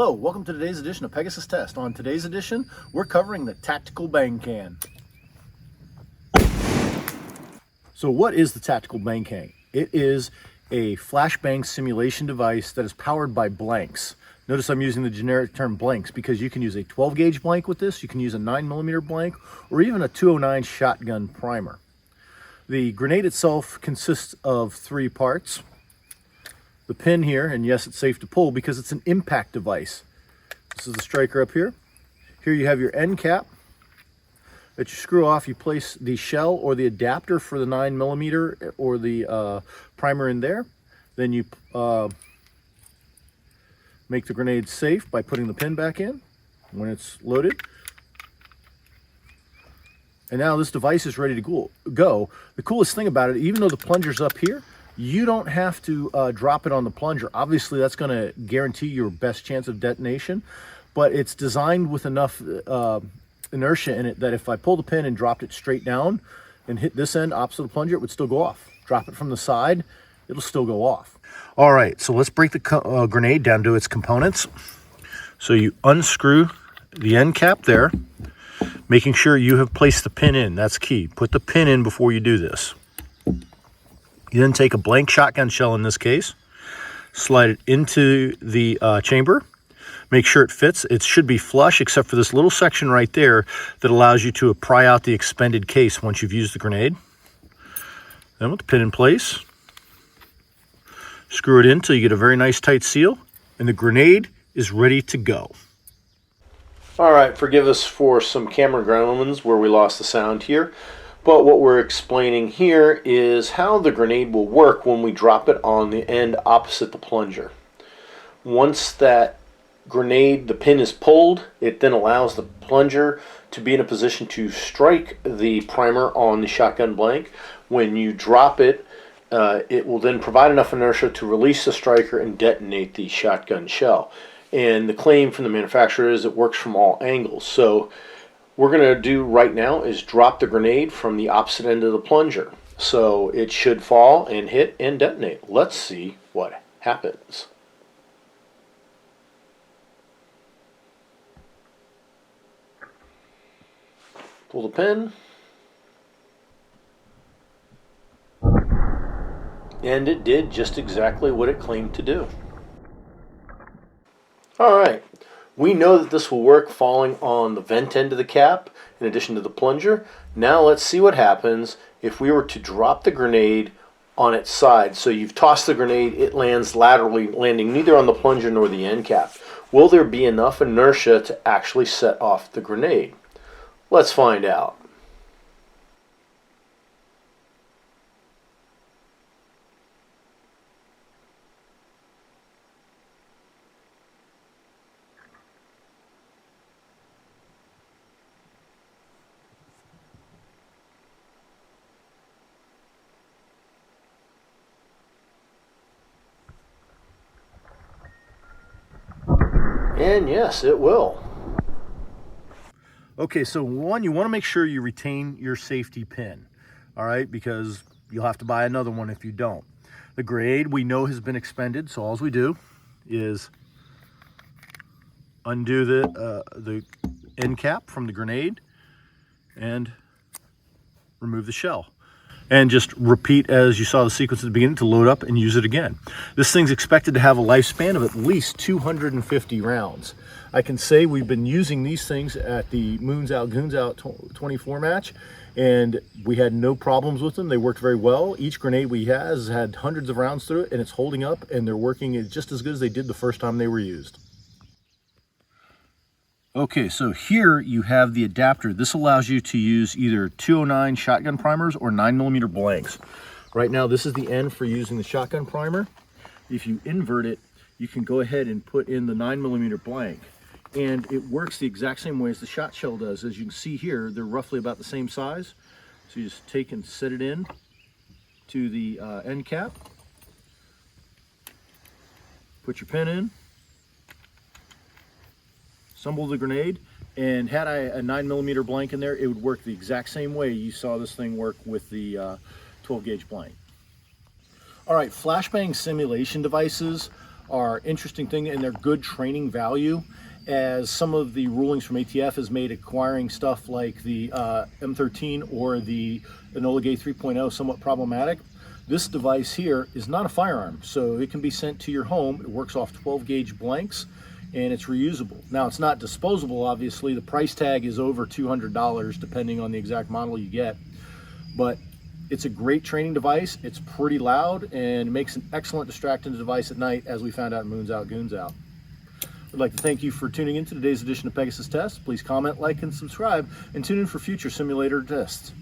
Hello, welcome to today's edition of Pegasus Test. On today's edition, we're covering the Tactical Bang Can. So what is the Tactical Bang Can? It is a flashbang simulation device that is powered by blanks. Notice I'm using the generic term blanks because you can use a 12 gauge blank with this, you can use a 9mm blank, or even a 209 shotgun primer. The grenade itself consists of 3 parts. The pin here, and yes, it's safe to pull because it's an impact device. This is the striker up here. Here you have your end cap that you screw off. You place the shell or the adapter for the 9mm or the primer in there. Then you make the grenade safe by putting the pin back in when it's loaded. And now this device is ready to go. The coolest thing about it, even though the plunger's up here, you don't have to drop it on the plunger. Obviously, that's going to guarantee your best chance of detonation, but it's designed with enough inertia in it that if I pull the pin and dropped it straight down and hit this end opposite the plunger, it would still go off. Drop it from the side, it'll still go off. All right, so let's break the grenade down to its components. So you unscrew the end cap there, making sure you have placed the pin in. That's key. Put the pin in before you do this. You then take a blank shotgun shell in this case, slide it into the chamber, make sure it fits. It should be flush except for this little section right there that allows you to pry out the expended case once you've used the grenade. Then with the pin in place, screw it in until you get a very nice tight seal, and the grenade is ready to go. All right, forgive us for some camera gremlins where we lost the sound here. But what we're explaining here is how the grenade will work when we drop it on the end opposite the plunger. Once that grenade, the pin is pulled, it then allows the plunger to be in a position to strike the primer on the shotgun blank. When you drop it, it will then provide enough inertia to release the striker and detonate the shotgun shell. And the claim from the manufacturer is it works from all angles. So what we're going to do right now is drop the grenade from the opposite end of the plunger. So it should fall and hit and detonate. Let's see what happens. Pull the pin. And it did just exactly what it claimed to do. Alright. We know that this will work falling on the vent end of the cap in addition to the plunger. Now let's see what happens if we were to drop the grenade on its side. So you've tossed the grenade, it lands laterally, landing neither on the plunger nor the end cap. Will there be enough inertia to actually set off the grenade? Let's find out. And yes, it will. Okay, so one, you want to make sure you retain your safety pin, all right, because you'll have to buy another one if you don't. The grenade we know has been expended, so all we do is undo the end cap from the grenade and remove the shell. And just repeat as you saw the sequence at the beginning to load up and use it again. This thing's expected to have a lifespan of at least 250 rounds. I can say we've been using these things at the Moons Out, Goons Out 24 match, and we had no problems with them. They worked very well. Each grenade we has had hundreds of rounds through it, and it's holding up, and they're working just as good as they did the first time they were used. Okay, so here you have the adapter. This allows you to use either 209 shotgun primers or 9mm blanks. Right now, this is the end for using the shotgun primer. If you invert it, you can go ahead and put in the 9mm blank. And it works the exact same way as the shot shell does. As you can see here, they're roughly about the same size. So you just take and set it in to the end cap. Put your pin in. Assemble the grenade, and had I a 9mm blank in there, it would work the exact same way you saw this thing work with the 12 gauge blank. All right, flashbang simulation devices are interesting thing, and they're good training value, as some of the rulings from ATF has made acquiring stuff like the M13 or the Enola Gay 3.0 somewhat problematic. This device here is not a firearm, so it can be sent to your home. It works off 12 gauge blanks, and it's reusable. Now, it's not disposable, obviously. The price tag is over $200 depending on the exact model you get, but it's a great training device. It's pretty loud and makes an excellent distracting device at night, as we found out in Moons Out, Goons Out. I'd like to thank you for tuning in to today's edition of Pegasus Test. Please comment, like, and subscribe, and tune in for future simulator tests.